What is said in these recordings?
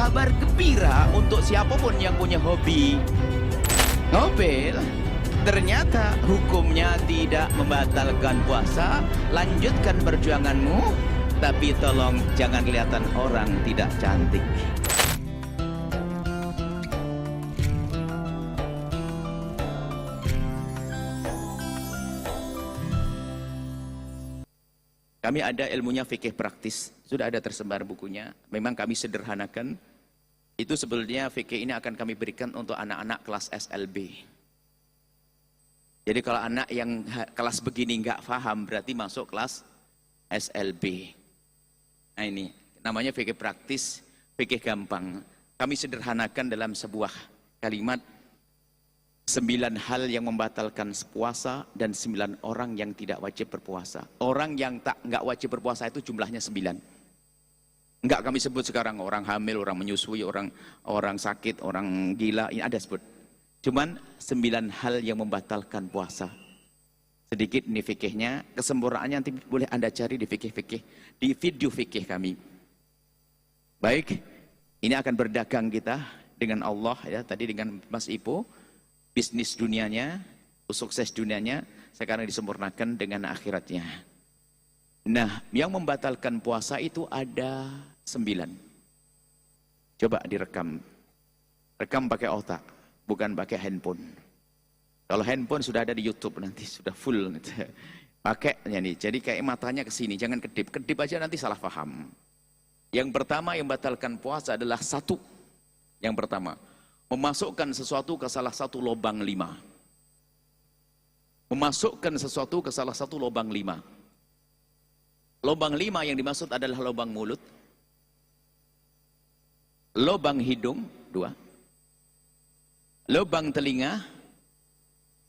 kabar gembira untuk siapapun yang punya hobi ngopel. Ternyata hukumnya tidak membatalkan puasa. Lanjutkan perjuanganmu, tapi tolong jangan kelihatan orang tidak cantik. Kami ada ilmunya fikih praktis, sudah ada tersebar bukunya. Memang kami sederhanakan. Itu sebetulnya fikih ini akan kami berikan untuk anak-anak kelas SLB. Jadi kalau anak yang kelas begini nggak paham, berarti masuk kelas SLB. Nah ini, namanya fikih praktis, fikih gampang. Kami sederhanakan dalam sebuah kalimat, 9 hal yang membatalkan puasa dan 9 orang yang tidak wajib berpuasa. Orang yang nggak wajib berpuasa itu jumlahnya 9. Enggak kami sebut sekarang orang hamil, orang menyusui, orang sakit, orang gila, ini ada sebut. Cuman 9 hal yang membatalkan puasa. Sedikit ini fikihnya, kesempurnaannya nanti boleh Anda cari di fikih-fikih, di video fikih kami. Baik, ini akan berdagang kita dengan Allah ya, tadi dengan Mas Ipo, bisnis dunianya, sukses dunianya, sekarang disempurnakan dengan akhiratnya. Nah, yang membatalkan puasa itu ada 9. Coba direkam. Rekam pakai otak, bukan pakai handphone. Kalau handphone sudah ada di YouTube nanti, sudah full. Pakainya nih, jadi kayak matanya ke sini, jangan kedip. Kedip aja nanti salah paham. Yang pertama yang membatalkan puasa adalah 1. Yang pertama, memasukkan sesuatu ke salah satu lubang 5. Memasukkan sesuatu ke salah satu lubang 5. Lubang 5 yang dimaksud adalah lubang mulut, lubang hidung 2, lubang telinga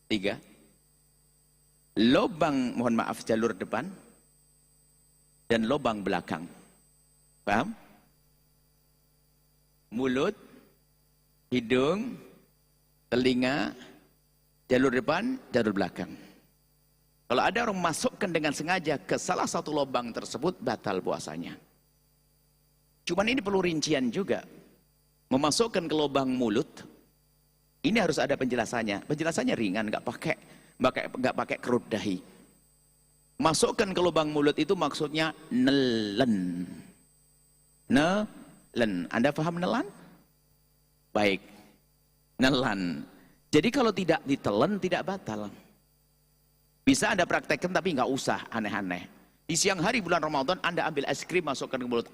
3, lubang, mohon maaf, jalur depan, dan lubang belakang. Paham? Mulut, hidung, telinga, jalur depan, jalur belakang. Kalau ada orang masukkan dengan sengaja ke salah satu lubang tersebut, batal puasanya. Cuman ini perlu rincian juga. Memasukkan ke lubang mulut, ini harus ada penjelasannya. Penjelasannya ringan, nggak pakai kerut dahi. Masukkan ke lubang mulut itu maksudnya nelen. Nelen. Anda paham nelan? Baik, nelan. Jadi kalau tidak ditelan tidak batal. Bisa Anda praktekkan tapi nggak usah aneh-aneh. Di siang hari bulan Ramadan Anda ambil es krim masukkan ke mulut.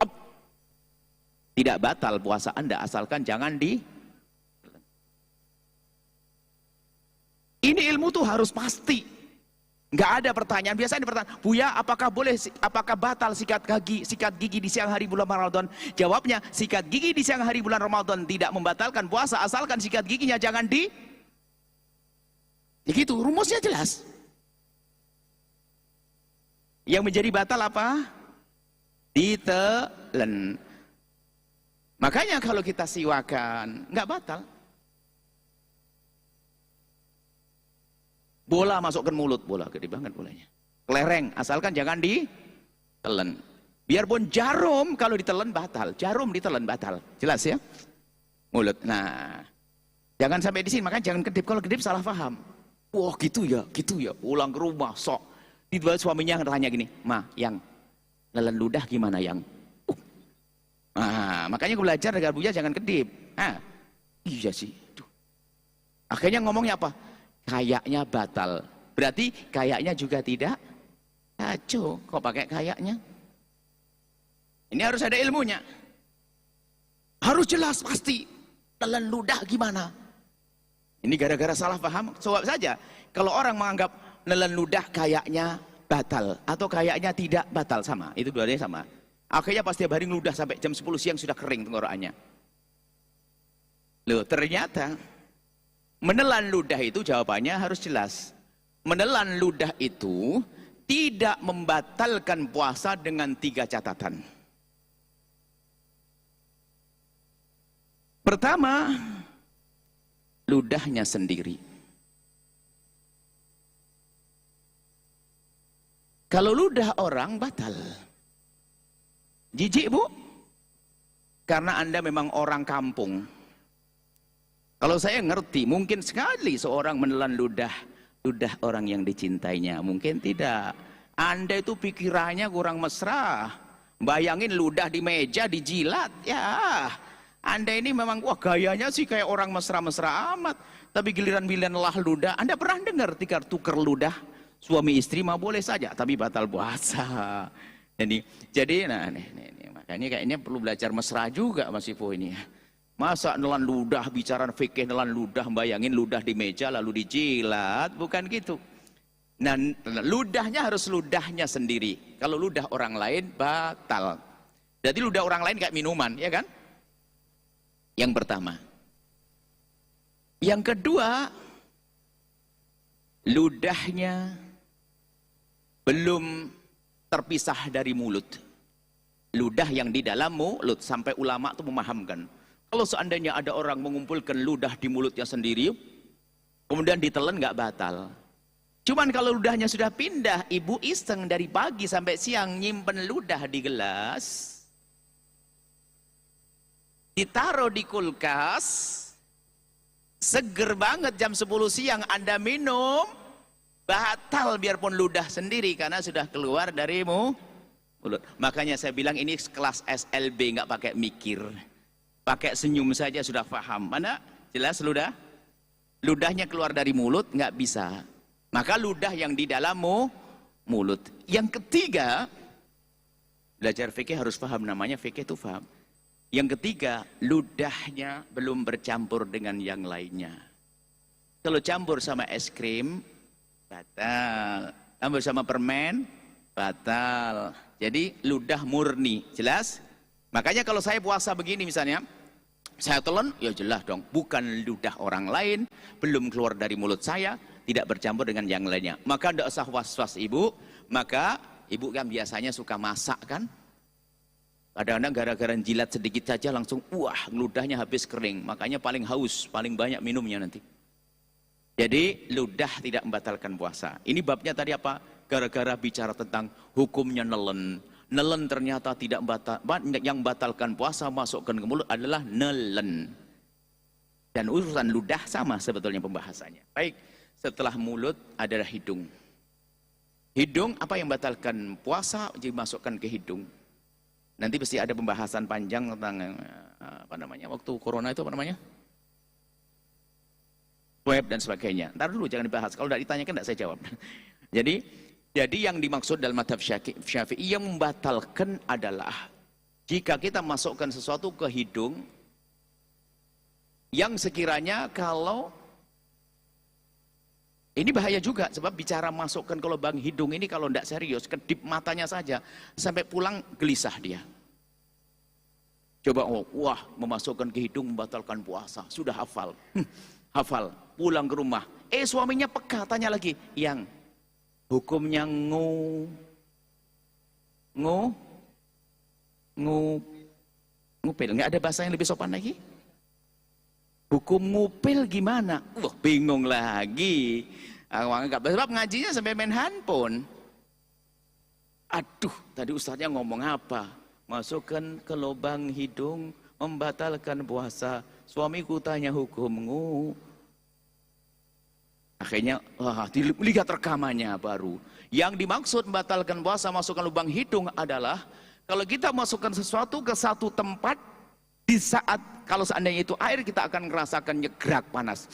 Tidak batal puasa Anda asalkan jangan di. Ini ilmu tuh harus pasti. Nggak ada pertanyaan. Biasanya pertanyaan, Buya, apakah batal sikat gigi di siang hari bulan Ramadan? Jawabnya, sikat gigi di siang hari bulan Ramadan tidak membatalkan puasa asalkan sikat giginya jangan di. Begitu, rumusnya jelas. Yang menjadi batal apa? Ditelen. Makanya kalau kita siwakan, nggak batal. Bola masukkan mulut, bola gede banget bolanya. Kelereng, asalkan jangan ditelen. Biarpun jarum, kalau ditelen batal. Jarum ditelen batal. Jelas ya? Mulut. Nah, jangan sampai di sini. Makanya jangan kedip. Kalau kedip salah paham. Wah gitu ya. Pulang ke rumah, sok. Tiba-tiba suaminya tanya gini, Ma, yang nelen ludah gimana yang? Makanya aku belajar dengan Buya jangan kedip. Iya sih. Akhirnya ngomongnya apa? Kayaknya batal. Berarti kayaknya juga tidak. Kacau, kok pakai kayaknya? Ini harus ada ilmunya. Harus jelas pasti. Nelen ludah gimana? Ini gara-gara salah paham. Sebab saja kalau orang menganggap nelen ludah kayaknya batal atau kayaknya tidak batal, sama. Itu dua-duanya sama. Akhirnya pas tiap hari ngeludah sampai jam 10 siang sudah kering tenggorokannya. Loh, ternyata menelan ludah itu jawabannya harus jelas. Menelan ludah itu tidak membatalkan puasa dengan 3 catatan. Pertama, ludahnya sendiri. Kalau ludah orang batal. Jijik, Bu? Karena Anda memang orang kampung. Kalau saya ngerti, mungkin sekali seorang menelan ludah orang yang dicintainya. Mungkin tidak. Anda itu pikirannya kurang mesra. Bayangin ludah di meja dijilat. Ya, Anda ini memang wah gayanya sih kayak orang mesra-mesra amat. Tapi giliran-giliran lah ludah. Anda pernah dengar tukar ludah? Suami istri mah boleh saja, tapi batal puasa. Jadi nah, makanya kayaknya perlu belajar mesra juga Mas Ipo ini. Masa nelan ludah, bicara fikih nelan ludah, bayangin ludah di meja lalu dijilat, bukan gitu. Nah, ludahnya harus ludahnya sendiri. Kalau ludah orang lain batal. Jadi ludah orang lain kayak minuman, ya kan? Yang pertama. Yang kedua, ludahnya belum terpisah dari mulut. Ludah yang di dalam mulut, sampai ulama itu memahamkan. Kalau seandainya ada orang mengumpulkan ludah di mulutnya sendiri, kemudian ditelan nggak batal. Cuman kalau ludahnya sudah pindah, ibu iseng dari pagi sampai siang nyimpen ludah di gelas, ditaruh di kulkas, seger banget jam 10 siang Anda minum, batal biarpun ludah sendiri karena sudah keluar dari mulut. Makanya saya bilang ini kelas SLB, nggak pakai mikir. Pakai senyum saja sudah paham. Mana? Jelas ludah? Ludahnya keluar dari mulut, nggak bisa. Maka ludah yang di dalam mulut. Yang ketiga, belajar fikih harus paham, namanya fikih itu paham. Yang ketiga, ludahnya belum bercampur dengan yang lainnya. Kalau campur sama es krim, batal. Campur sama permen, batal. Jadi ludah murni, jelas? Makanya kalau saya puasa begini misalnya, saya telan, ya jelas dong, bukan ludah orang lain, belum keluar dari mulut saya, tidak bercampur dengan yang lainnya. Maka tidak usah was-was ibu, maka ibu kan biasanya suka masak kan? Kadang-kadang gara-gara jilat sedikit saja langsung, wah ludahnya habis kering, makanya paling haus, paling banyak minumnya nanti. Jadi ludah tidak membatalkan puasa. Ini babnya tadi apa? Gara-gara bicara tentang hukumnya nelen. Nelen ternyata tidak batal, yang batalkan puasa masukkan ke mulut adalah nelen. Dan urusan ludah sama sebetulnya pembahasannya. Baik, setelah mulut adalah hidung. Hidung apa yang batalkan puasa dimasukkan ke hidung. Nanti pasti ada pembahasan panjang tentang apa namanya waktu corona itu apa namanya? Web dan sebagainya. Ntar dulu jangan dibahas. Kalau tidak ditanyakan tidak saya jawab. Jadi yang dimaksud dalam mazhab Syafi'i yang membatalkan adalah jika kita masukkan sesuatu ke hidung yang sekiranya kalau ini bahaya juga sebab bicara masukkan ke lubang hidung ini kalau tidak serius kedip matanya saja sampai pulang gelisah dia. Coba wah memasukkan ke hidung membatalkan puasa sudah hafal, hafal pulang ke rumah suaminya peka tanya lagi yang hukumnya ngupil, nggak ada bahasa yang lebih sopan lagi. Hukum ngupil gimana? Wah bingung lagi. Sebab ngajinya sampai main handphone. Aduh, tadi ustadznya ngomong apa? Masukkan ke lubang hidung membatalkan puasa. Suamiku tanya hukum Akhirnya dilihat rekamannya baru. Yang dimaksud membatalkan puasa masukkan lubang hidung adalah kalau kita masukkan sesuatu ke satu tempat di saat kalau seandainya itu air kita akan merasakan nyegrak panas.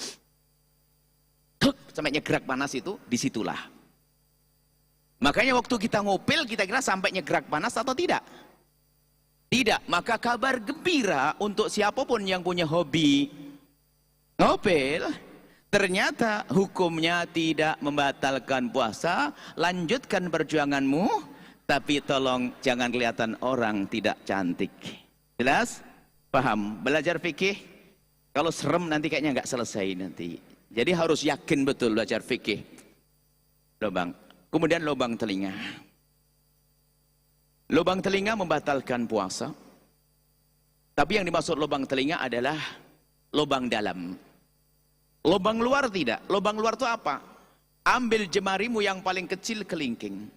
Sampai nyegrak panas itu disitulah. Makanya waktu kita ngupil kita kira sampai nyegrak panas atau tidak? Tidak. Maka kabar gembira untuk siapapun yang punya hobi ngupil. Ternyata hukumnya tidak membatalkan puasa, lanjutkan perjuanganmu, tapi tolong jangan kelihatan orang tidak cantik. Jelas? Paham? Belajar fikih, kalau serem nanti kayaknya nggak selesai nanti. Jadi harus yakin betul belajar fikih. Lubang. Kemudian lubang telinga. Lubang telinga membatalkan puasa. Tapi yang dimaksud lubang telinga adalah lubang dalam. Lubang luar tidak. Lubang luar itu apa? Ambil jemarimu yang paling kecil kelingking.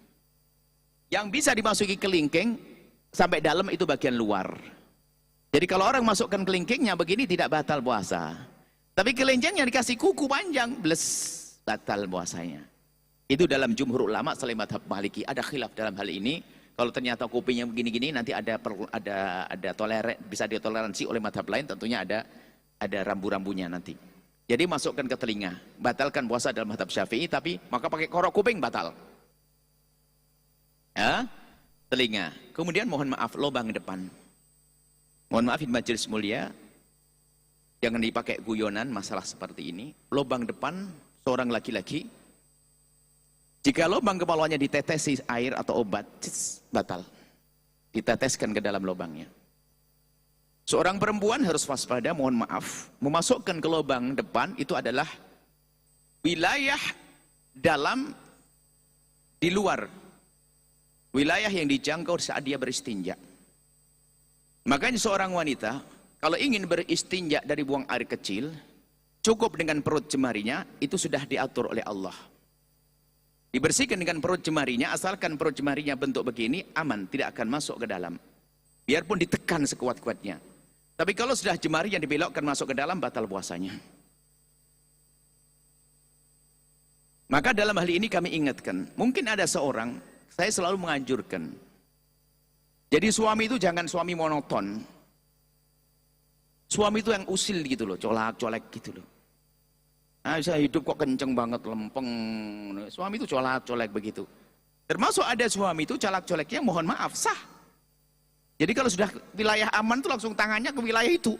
Yang bisa dimasuki kelingking sampai dalam itu bagian luar. Jadi kalau orang masukkan kelingkingnya begini tidak batal puasa. Tapi kelingkingnya dikasih kuku panjang, bles, batal puasanya. Itu dalam jumhur ulama selain mazhab Maliki. Ada khilaf dalam hal ini. Kalau ternyata kupingnya begini-gini nanti ada bisa ditoleransi oleh mazhab lain, tentunya ada rambu-rambunya nanti. Jadi masukkan ke telinga, batalkan puasa dalam mazhab Syafi'i, tapi maka pakai korok kuping batal. Ya, telinga. Kemudian mohon maaf lubang depan. Mohon maaf di majelis mulia, jangan dipakai guyonan masalah seperti ini. Lubang depan seorang laki-laki, jika lubang kepalanya ditetesi air atau obat, batal. Diteteskan ke dalam lubangnya. Seorang perempuan harus waspada, mohon maaf, memasukkan ke lubang depan itu adalah wilayah dalam, di luar wilayah yang dijangkau saat dia beristinja. Makanya seorang wanita kalau ingin beristinja dari buang air kecil, cukup dengan perut jemarinya, itu sudah diatur oleh Allah. Dibersihkan dengan perut jemarinya, asalkan perut jemarinya bentuk begini, aman, tidak akan masuk ke dalam. Biarpun ditekan sekuat-kuatnya. Tapi kalau sudah jemari yang dibelokkan masuk ke dalam, batal puasanya. Maka dalam hal ini kami ingatkan, mungkin ada seorang, saya selalu menganjurkan. Jadi suami itu jangan suami monoton. Suami itu yang usil gitu loh, colak-colek gitu loh. Nah, saya hidup kok kenceng banget, lempeng. Suami itu colak-colek begitu. Termasuk ada suami itu colak-coleknya mohon maaf, sah. Jadi kalau sudah wilayah aman tuh langsung tangannya ke wilayah itu.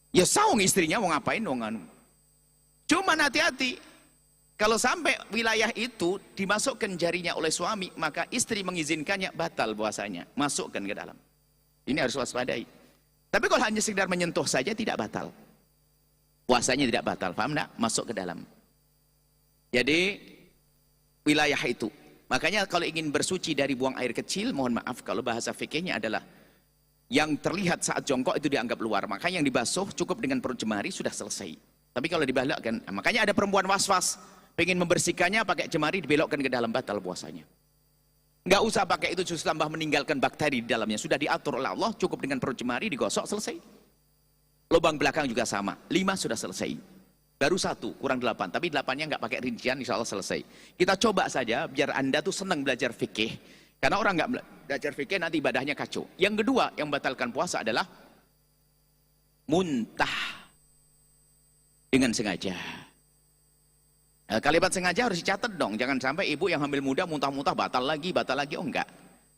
Ya saung istrinya mau ngapain dong anu. Cuman hati-hati. Kalau sampai wilayah itu dimasukkan jarinya oleh suami, maka istri mengizinkannya, batal puasanya. Masukkan ke dalam. Ini harus waspadai. Tapi kalau hanya sekedar menyentuh saja tidak batal. Puasanya tidak batal, paham enggak? Masuk ke dalam. Jadi wilayah itu. Makanya kalau ingin bersuci dari buang air kecil, mohon maaf kalau bahasa fikihnya adalah yang terlihat saat jongkok itu dianggap luar. Makanya yang dibasuh cukup dengan perut jemari sudah selesai. Tapi kalau dibelokkan, makanya ada perempuan was-was pengen membersihkannya pakai jemari dibelokkan ke dalam, batal puasanya. Nggak usah pakai itu justru tambah meninggalkan bakteri di dalamnya. Sudah diatur oleh Allah, cukup dengan perut jemari digosok selesai. Lubang belakang juga sama, 5 sudah selesai. Baru 1, kurang 8, tapi 8-nya nggak pakai rincian, insya Allah selesai. Kita coba saja, biar Anda tuh senang belajar fikih. Karena orang nggak belajar fikih nanti ibadahnya kacau. Yang kedua, yang membatalkan puasa adalah muntah dengan sengaja. Nah, kalimat sengaja harus dicatat dong, jangan sampai ibu yang hamil muda muntah-muntah batal lagi, oh enggak.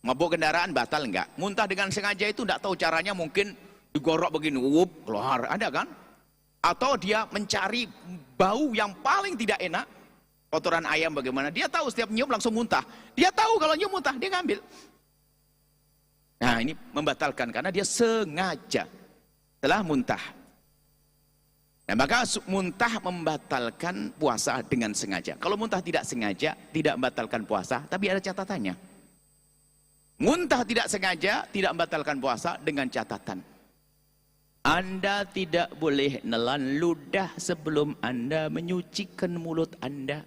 Mabuk kendaraan batal enggak. Muntah dengan sengaja itu enggak tahu caranya, mungkin digorok begini, keluar, ada kan? Atau dia mencari bau yang paling tidak enak, kotoran ayam bagaimana, dia tahu setiap nyium langsung muntah, dia tahu kalau nyium muntah, dia ngambil. Nah ini membatalkan, karena dia sengaja telah muntah. Nah maka muntah membatalkan puasa dengan sengaja. Kalau muntah tidak sengaja, tidak membatalkan puasa, tapi ada catatannya. Muntah tidak sengaja, tidak membatalkan puasa dengan catatan. Anda tidak boleh nelan ludah sebelum Anda menyucikan mulut Anda.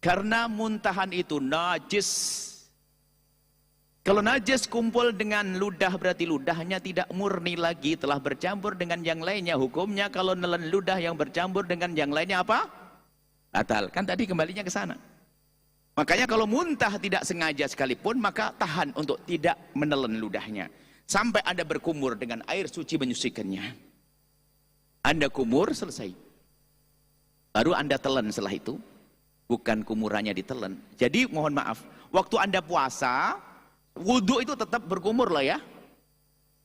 Karena muntahan itu najis. Kalau najis kumpul dengan ludah, berarti ludahnya tidak murni lagi, telah bercampur dengan yang lainnya. Hukumnya kalau nelan ludah yang bercampur dengan yang lainnya apa? Batal. Kan tadi kembalinya ke sana. Makanya kalau muntah tidak sengaja sekalipun, maka tahan untuk tidak menelan ludahnya. Sampai Anda berkumur dengan air suci menyucikannya. Anda kumur, selesai. Baru Anda telan setelah itu. Bukan kumurannya ditelan. Jadi mohon maaf, waktu Anda puasa, wudhu itu tetap berkumur loh ya.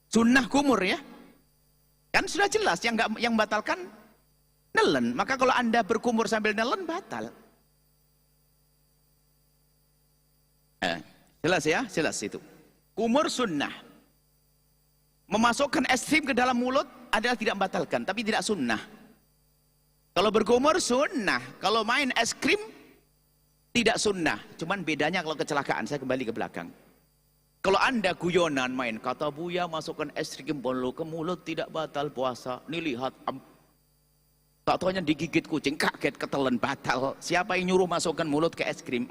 Sunnah kumur ya. Kan sudah jelas, yang batalkan nelen. Maka kalau Anda berkumur sambil nelen, batal. Jelas ya, jelas itu. Kumur sunnah. Memasukkan es krim ke dalam mulut adalah tidak membatalkan, tapi tidak sunnah. Kalau berkumur sunnah, kalau main es krim tidak sunnah. Cuman bedanya kalau kecelakaan, saya kembali ke belakang. Kalau Anda guyonan main, kata Buya masukkan es krim ke mulut tidak batal puasa. Nih lihat, tak taunya digigit kucing, kaget ketelan, batal. Siapa yang nyuruh masukkan mulut ke es krim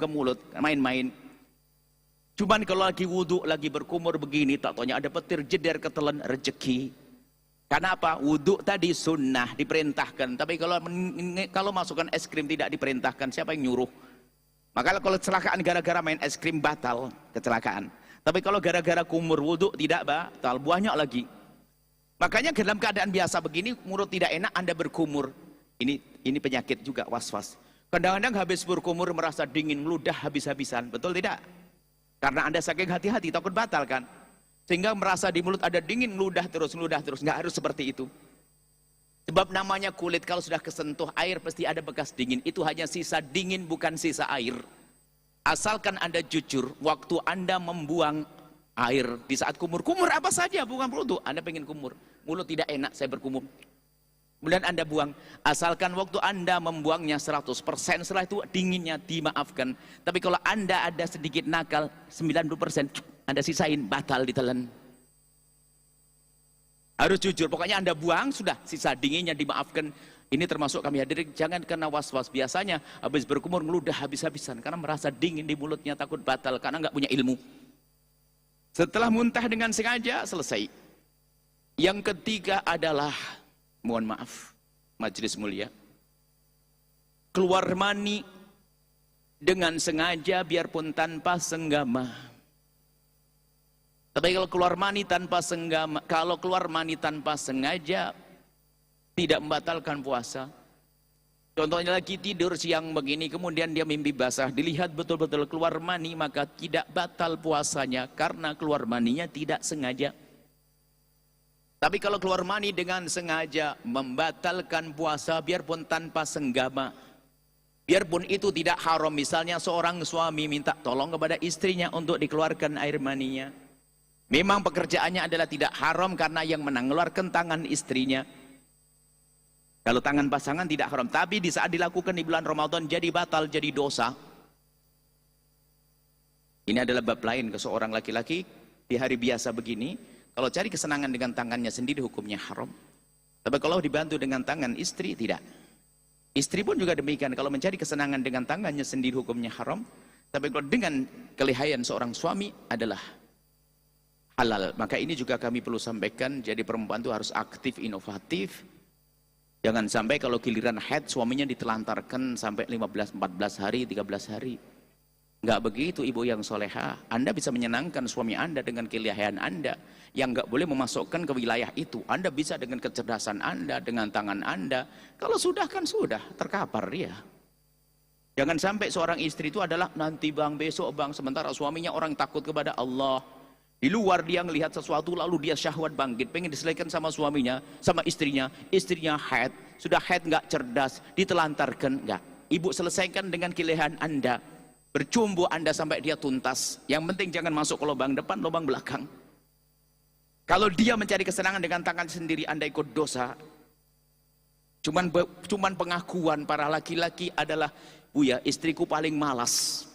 ke mulut, main-main. Cuman kalau lagi wudhu, lagi berkumur begini, tak taunya ada petir jeder ketelan rezeki. Karena apa? Wudhu tadi sunnah, diperintahkan. Tapi kalau masukkan es krim tidak diperintahkan, siapa yang nyuruh? Maka kalau kecelakaan gara-gara main es krim batal, kecelakaan. Tapi kalau gara-gara kumur wudhu tidak batal, banyak lagi. Makanya dalam keadaan biasa begini, mulut tidak enak, Anda berkumur. Ini penyakit juga, was-was. Kadang-kadang habis berkumur merasa dingin, meludah habis-habisan, betul tidak? Karena Anda saking hati-hati, takut batal kan? Sehingga merasa di mulut ada dingin, meludah terus. Nggak harus seperti itu. Sebab namanya kulit kalau sudah kesentuh air pasti ada bekas dingin. Itu hanya sisa dingin, bukan sisa air. Asalkan Anda jujur, waktu Anda membuang air di saat kumur apa saja, bukan mulut. Anda pengen kumur, mulut tidak enak, saya berkumur. Kemudian Anda buang, asalkan waktu Anda membuangnya 100%, setelah itu dinginnya dimaafkan. Tapi kalau Anda ada sedikit nakal, 90% Anda sisain, batal ditelan. Harus jujur, pokoknya Anda buang, sudah, sisa dinginnya dimaafkan. Ini termasuk kami hadirin, jangan kena was-was. Biasanya habis berkumur ngeludah habis-habisan, karena merasa dingin di mulutnya, takut batal, karena nggak punya ilmu. Setelah muntah dengan sengaja, selesai. Yang ketiga adalah, mohon maaf, majelis mulia, keluar mani dengan sengaja biarpun tanpa senggama. Tapi kalau keluar mani tanpa senggama, kalau keluar mani tanpa sengaja tidak membatalkan puasa. Contohnya lagi tidur siang begini, kemudian dia mimpi basah, dilihat betul-betul keluar mani, maka tidak batal puasanya karena keluar maninya tidak sengaja. Tapi kalau keluar mani dengan sengaja membatalkan puasa biarpun tanpa senggama. Biarpun itu tidak haram, misalnya seorang suami minta tolong kepada istrinya untuk dikeluarkan air maninya. Memang pekerjaannya adalah tidak haram karena yang mengeluarkan tangan istrinya. Kalau tangan pasangan tidak haram, tapi di saat dilakukan di bulan Ramadan jadi batal, jadi dosa. Ini adalah bab lain ke seorang laki-laki di hari biasa begini. Kalau cari kesenangan dengan tangannya sendiri hukumnya haram. Tapi kalau dibantu dengan tangan istri tidak. Istri pun juga demikian, kalau mencari kesenangan dengan tangannya sendiri hukumnya haram. Tapi kalau dengan kelihayan seorang suami adalah halal. Maka ini juga kami perlu sampaikan, jadi perempuan itu harus aktif, inovatif. Jangan sampai kalau giliran haid suaminya ditelantarkan sampai 15, 14 hari, 13 hari. Enggak begitu ibu yang soleha. Anda bisa menyenangkan suami Anda dengan kelihayan Anda. Yang enggak boleh memasukkan ke wilayah itu. Anda bisa dengan kecerdasan Anda, dengan tangan Anda. Kalau sudah kan sudah, terkapar dia. Jangan sampai seorang istri itu adalah nanti bang, besok bang. Sementara suaminya orang takut kepada Allah. Di luar dia melihat sesuatu lalu dia syahwat bangkit. Pengen diselesaikan sama suaminya, sama istrinya. Istrinya haid. Sudah haid enggak cerdas, ditelantarkan. Enggak. Ibu selesaikan dengan kelihayan Anda. Bercumbu Anda sampai dia tuntas. Yang penting jangan masuk ke lubang depan, lubang belakang. Kalau dia mencari kesenangan dengan tangan sendiri, Anda ikut dosa. Cuman pengakuan para laki-laki adalah, Bu ya, istriku paling malas.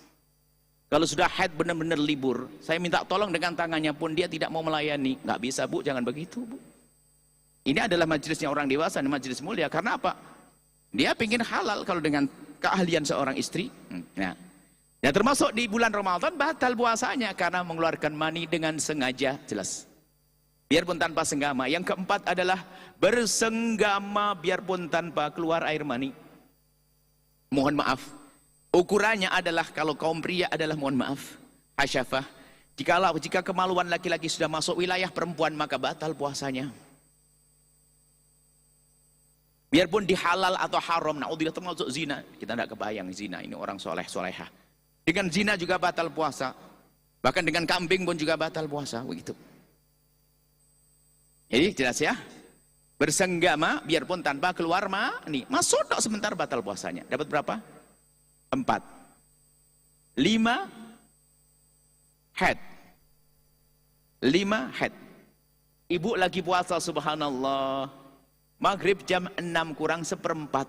Kalau sudah haid benar-benar libur, saya minta tolong dengan tangannya pun dia tidak mau melayani. Nggak bisa Bu, jangan begitu Bu. Ini adalah majelisnya orang dewasa, majelis mulia. Karena apa? Dia ingin halal kalau dengan keahlian seorang istri. Nah, ya termasuk di bulan Ramadan batal puasanya karena mengeluarkan mani dengan sengaja, jelas. Biarpun tanpa senggama. Yang keempat adalah bersenggama biarpun tanpa keluar air mani. Mohon maaf. Ukurannya adalah kalau kaum pria adalah mohon maaf. Hasyafah. Jika kemaluan laki-laki sudah masuk wilayah perempuan maka batal puasanya. Biarpun dihalal atau haram, naudzubillah termasuk zina. Kita tidak kebayang zina, ini orang soleh soleha. Dengan zina juga batal puasa. Bahkan dengan kambing pun juga batal puasa, begitu. Jadi jelas ya. Bersenggama biarpun tanpa keluar mani. Masuk tok sebentar batal puasanya. Dapat berapa? 4. 5 haid. 5 haid. Ibu lagi puasa subhanallah. Maghrib jam 6 kurang 1/4.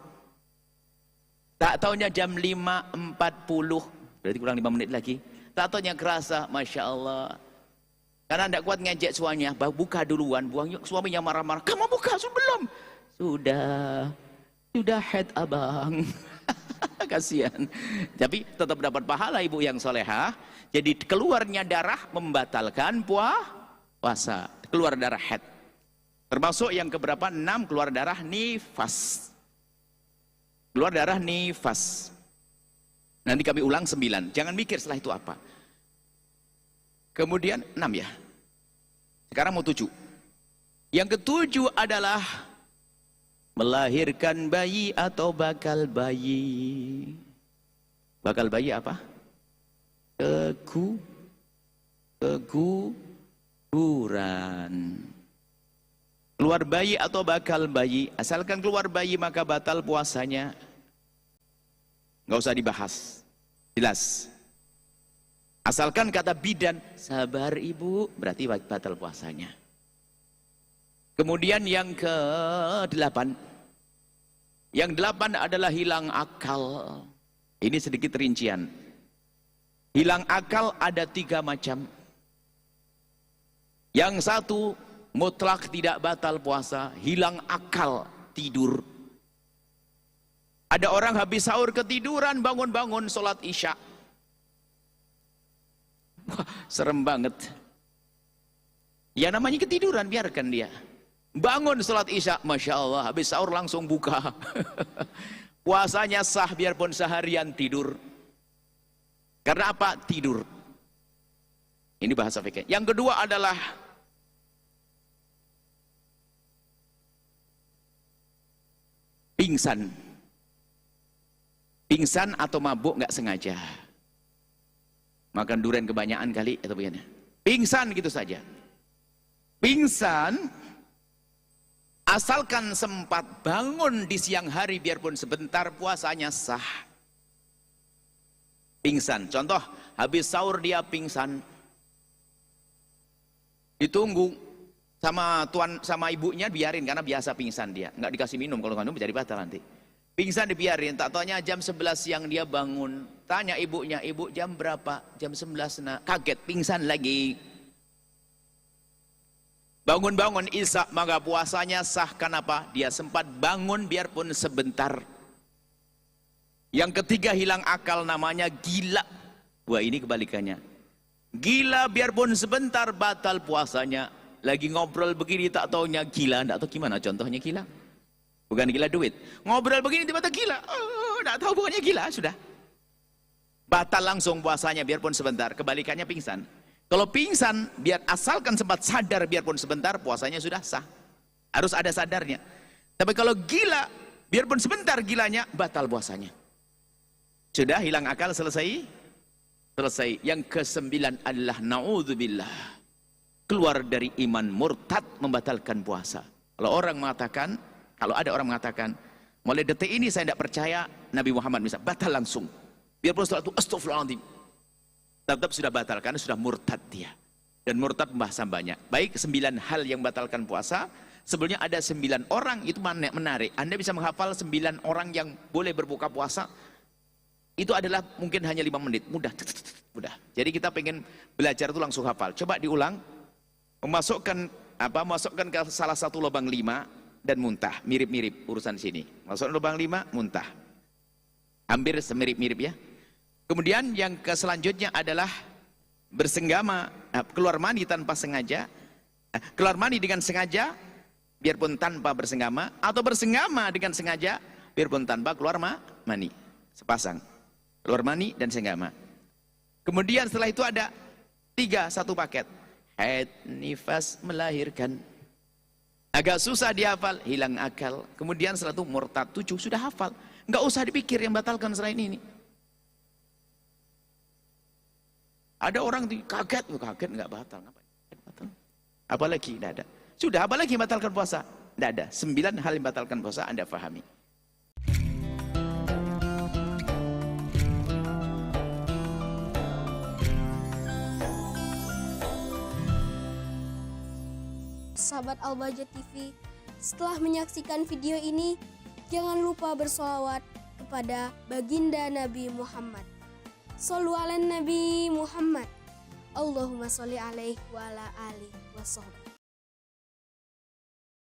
Tak taunya jam 5.40. Berarti kurang 5 menit lagi. Tak taunya kerasa, Masya Allah. Karena tidak kuat ngejek suaminya, buka duluan, buang yuk. Suaminya marah-marah, kamu buka belum? Sudah haid abang. Kasihan. Tapi tetap dapat pahala ibu yang solehah. Jadi keluarnya darah membatalkan puasa. Keluar darah haid. Termasuk yang keberapa? 6, keluar darah nifas. Keluar darah nifas. Nanti kami ulang 9. Jangan mikir setelah itu apa. Kemudian 6 ya. Sekarang mau 7. Yang ketujuh adalah melahirkan bayi atau bakal bayi. Bakal bayi apa? Keguguran. Keluar bayi atau bakal bayi. Asalkan keluar bayi maka batal puasanya. Nggak usah dibahas. Jelas. Asalkan kata bidan, sabar ibu, berarti batal puasanya. Kemudian yang ke-8. Yang 8 adalah hilang akal. Ini sedikit rincian. Hilang akal ada 3 macam. Yang satu, mutlak tidak batal puasa. Hilang akal, tidur. Ada orang habis sahur ketiduran, bangun-bangun sholat isya. Wah, serem banget. Ya namanya ketiduran, biarkan dia. Bangun sholat isya, Masya Allah, habis sahur langsung buka. Puasanya sah biarpun seharian tidur. Karena apa? Tidur. Ini bahasa fikih. Yang kedua adalah pingsan. Pingsan atau mabuk nggak sengaja. Makan durian kebanyakan kali atau begini. Pingsan gitu saja. Pingsan asalkan sempat bangun di siang hari biarpun sebentar puasanya sah. Pingsan. Contoh, habis sahur dia pingsan. Ditunggu sama ibunya biarin karena biasa pingsan dia. Nggak dikasih minum, kalau minum jadi batal nanti. Pingsan dibiarin, tak taunya jam 11 siang dia bangun. Tanya ibunya, ibu jam berapa? Jam 11 nak. Kaget, pingsan lagi. Bangun-bangun isya, maka puasanya sah. Kenapa? Dia sempat bangun biarpun sebentar. Yang ketiga hilang akal, namanya gila. Wah, ini kebalikannya. Gila biarpun sebentar batal puasanya. Lagi ngobrol begini tak taunya gila. Tak tahu gimana contohnya gila. Bukan gila duit. Ngobrol begini tiba-tiba gila. Oh, tak tahu bukannya gila, sudah. Batal langsung puasanya biarpun sebentar. Kebalikannya pingsan. Kalau pingsan, biar asalkan sempat sadar biarpun sebentar, puasanya sudah sah. Harus ada sadarnya. Tapi kalau gila, biarpun sebentar gilanya, batal puasanya. Sudah hilang akal, selesai? Selesai. Yang ke-9 adalah na'udzubillah. Keluar dari iman, murtad, membatalkan puasa. Kalau ada orang mengatakan, mulai detik ini saya tidak percaya Nabi Muhammad bisa batal langsung. Biarpun setelah itu astagfirullahaladzim. Tetap sudah batal karena sudah murtad dia. Dan murtad pembahasan banyak. Baik 9 hal yang batalkan puasa. Sebelumnya ada 9 orang, itu menarik. Anda bisa menghafal 9 orang yang boleh berbuka puasa. Itu adalah mungkin hanya 5 menit. Mudah. Jadi kita pengen belajar itu langsung hafal. Coba diulang. Masukkan ke salah satu lubang 5. Dan muntah, mirip-mirip urusan sini. Masuk lubang 5, muntah. Hampir semirip-mirip ya. Kemudian yang selanjutnya adalah bersenggama, keluar mani tanpa sengaja. Keluar mani dengan sengaja, biarpun tanpa bersenggama. Atau bersenggama dengan sengaja, biarpun tanpa keluar mani. Sepasang. Keluar mani dan senggama. Kemudian setelah itu ada 3, 1 paket. Haid, nifas, melahirkan. Agak susah dihafal, hilang akal. Kemudian setelah itu murtad, 7 sudah hafal. Nggak usah dipikir yang batalkan selain ini. Ada orang kaget nggak batal. Batal. Apalagi tidak ada. Sudah, apalagi batalkan puasa? Tidak ada. 9 hal yang batalkan puasa Anda pahami. Sahabat Al-Bahjah TV, setelah menyaksikan video ini, jangan lupa bersolawat kepada baginda Nabi Muhammad. Shollu ala Nabi Muhammad. Allahumma sholli alaihi wa ala alihi wa sahbihi.